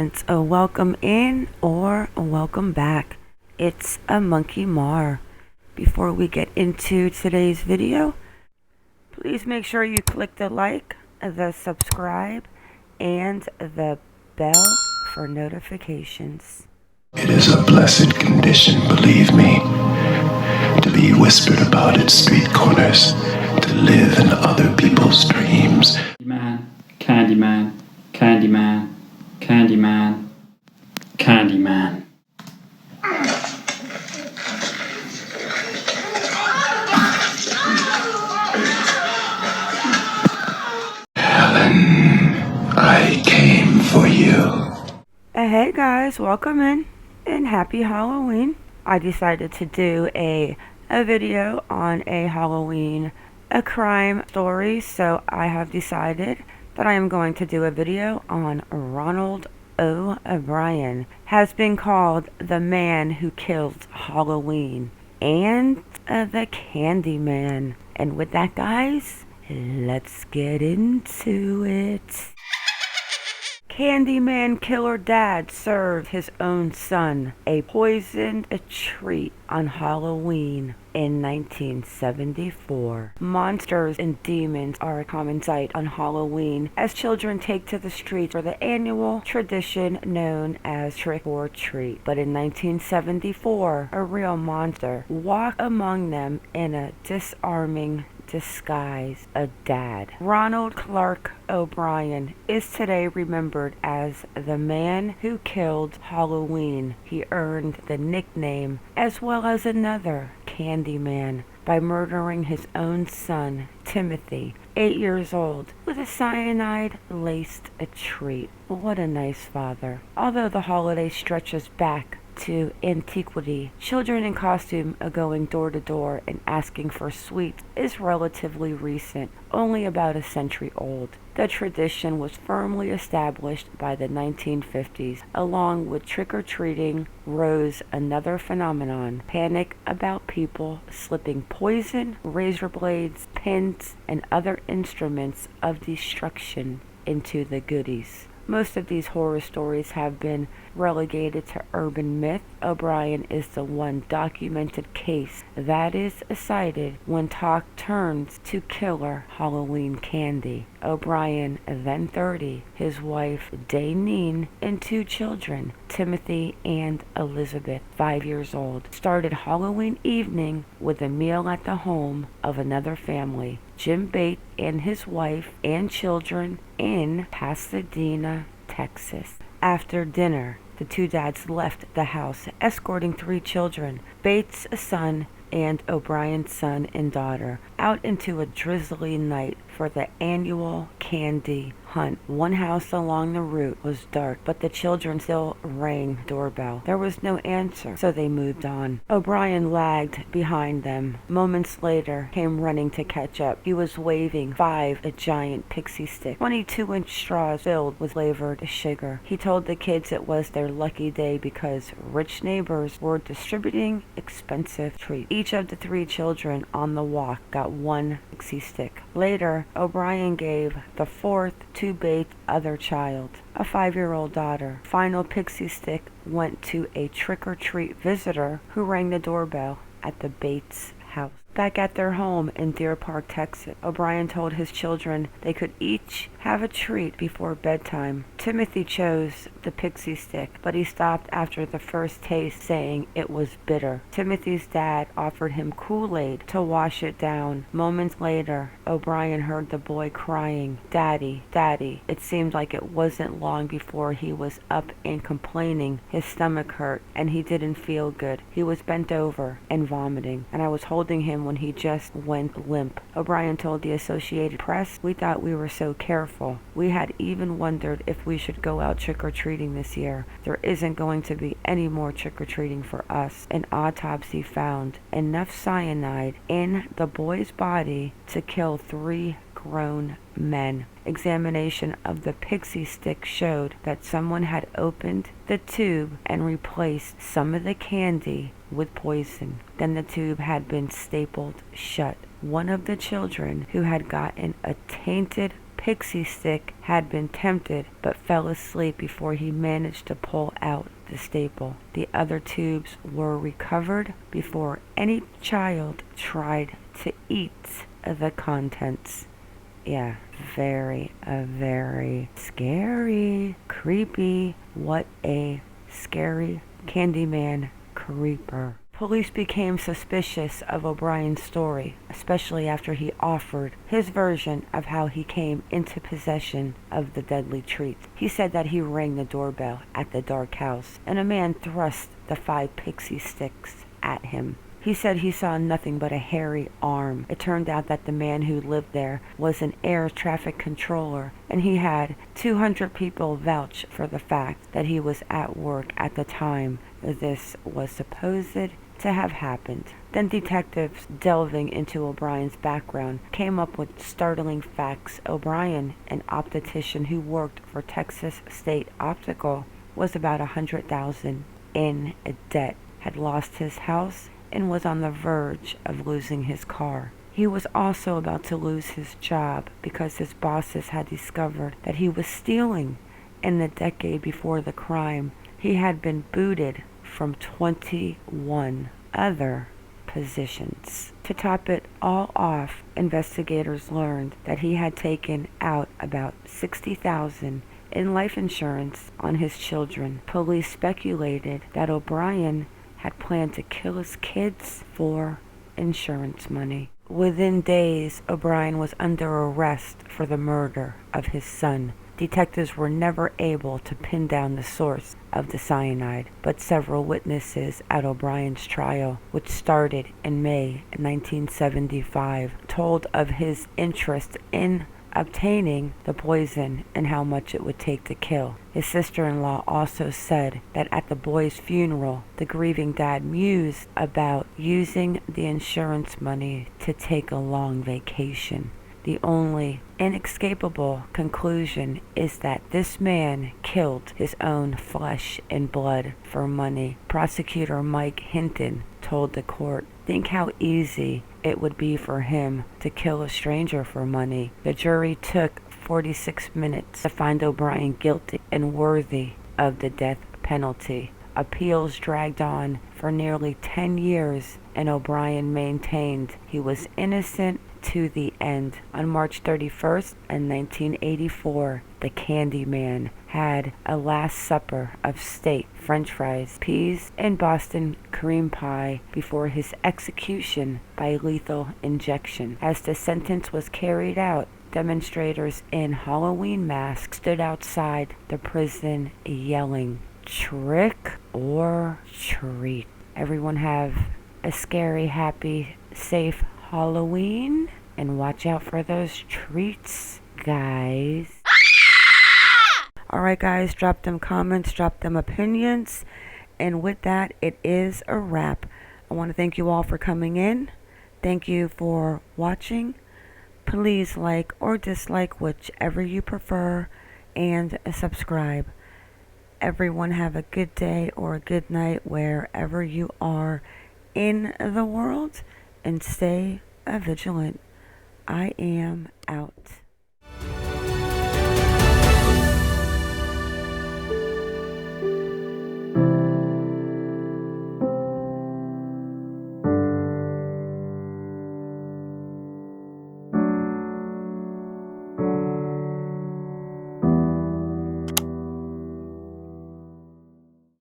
and a welcome in or welcome back. It's a MonkieMar. Before we get into today's video, please make sure you click the like, the subscribe, and the bell for notifications. It is a blessed condition, believe me, to be whispered about at street corners, to live in other people's dreams. Candyman, Candyman, Candyman, Candyman. Helen, I came for you. Hey guys, welcome in and happy Halloween. I decided to do a video on a Halloween crime story, so I have decided that I am going to do a video on Ronald O'Bryan. Has been called the man who killed Halloween and the Candyman. And with that, guys, let's get into it. Candyman killer dad served his own son a poisoned treat on Halloween in 1974. Monsters and demons are a common sight on Halloween as children take to the streets for the annual tradition known as trick or treat. But in 1974, a real monster walked among them in a disarming disguise, a dad. Ronald Clark O'Bryan is today remembered as the man who killed Halloween. He earned the nickname, as well as another, Candyman, by murdering his own son, Timothy, 8 years old, with a cyanide-laced treat. What a nice father. Although the holiday stretches back to antiquity, children in costume going door to door and asking for sweets is relatively recent, only about a century old. The tradition was firmly established by the 1950s. Along with trick-or-treating rose another phenomenon: panic about people slipping poison, razor blades, pins, and other instruments of destruction into the goodies. Most of these horror stories have been relegated to urban myth. O'Bryan is the one documented case that is cited when talk turns to killer Halloween candy. O'Bryan, then 30, his wife Daneen, and 2 children, Timothy and Elizabeth, 5 years old, started Halloween evening with a meal at the home of another family, Jim Bates and his wife and children, in Pasadena, Texas. After dinner, the 2 dads left the house, escorting 3 children, Bates' son and O'Brien's son and daughter, out into a drizzly night for the annual candy hunt. One house along the route was dark, but the children still rang the doorbell. There was no answer, so they moved on. O'Bryan lagged behind them. Moments later, came running to catch up. He was waving 5 giant Pixy Stix, 22-inch straws filled with flavored sugar. He told the kids it was their lucky day because rich neighbors were distributing expensive treats. Each of the 3 children on the walk got 1 Pixy Stix. Later, O'Bryan gave the 4th to Bates' other child, a 5-year-old daughter. Final Pixy Stix went to a trick-or-treat visitor who rang the doorbell at the Bates house. Back at their home in Deer Park, Texas, O'Bryan told his children they could each have a treat before bedtime. Timothy chose the Pixy Stix, but he stopped after the first taste, saying it was bitter. Timothy's dad offered him Kool-Aid to wash it down. Moments later, O'Bryan heard the boy crying, "Daddy, Daddy." It seemed like it wasn't long before he was up and complaining his stomach hurt and he didn't feel good. He was bent over and vomiting, and I was holding him when he just went limp. O'Bryan told the Associated Press, "We thought we were so careful. We had even wondered if we should go out trick-or-treating this year. There isn't going to be any more trick-or-treating for us." An autopsy found enough cyanide in the boy's body to kill 3 grown men. Examination of the Pixy Stix showed that someone had opened the tube and replaced some of the candy with poison. Then the tube had been stapled shut. One of the children, who had gotten a tainted Pixy Stix had been tempted but fell asleep before he managed to pull out the staple. The other tubes were recovered before any child tried to eat the contents. Yeah, very scary, creepy. What a scary Candyman creeper. Police became suspicious of O'Brien's story, especially after he offered his version of how he came into possession of the deadly treats. He said that he rang the doorbell at the dark house, and a man thrust the 5 Pixy Stix at him. He said he saw nothing but a hairy arm. It turned out that the man who lived there was an air traffic controller, and he had 200 people vouch for the fact that he was at work at the time this was supposed to have happened. Then detectives delving into O'Brien's background came up with startling facts. O'Brien, an optician who worked for Texas State Optical, was about $100,000 in debt, had lost his house, and was on the verge of losing his car. He was also about to lose his job because his bosses had discovered that he was stealing. In the decade before the crime, he had been booted from 21 other positions. To top it all off, investigators learned that he had taken out about $60,000 in life insurance on his children. Police speculated that O'Brien had planned to kill his kids for insurance money. Within days, O'Brien was under arrest for the murder of his son. Detectives were never able to pin down the source of the cyanide, but several witnesses at O'Brien's trial, which started in May 1975, told of his interest in obtaining the poison and how much it would take to kill. His sister-in-law also said that at the boy's funeral, the grieving dad mused about using the insurance money to take a long vacation. The only inescapable conclusion is that this man killed his own flesh and blood for money. Prosecutor Mike Hinton told the court, "Think how easy it would be for him to kill a stranger for money." The jury took 46 minutes to find O'Brien guilty and worthy of the death penalty. Appeals dragged on for nearly 10 years, and O'Brien maintained he was innocent to the end. On March 31st, 1984, the Candyman had a last supper of steak, french fries, peas, and Boston cream pie before his execution by lethal injection. As the sentence was carried out, demonstrators in Halloween masks stood outside the prison yelling, "Trick or treat." Everyone have a scary, happy, safe Halloween, and watch out for those treats, guys. Alright guys, drop them comments, drop them opinions, and with that, it is a wrap. I want to thank you all for coming in. Thank you for watching. Please like or dislike, whichever you prefer, and subscribe. Everyone have a good day or a good night wherever you are in the world, and stay vigilant. I am out.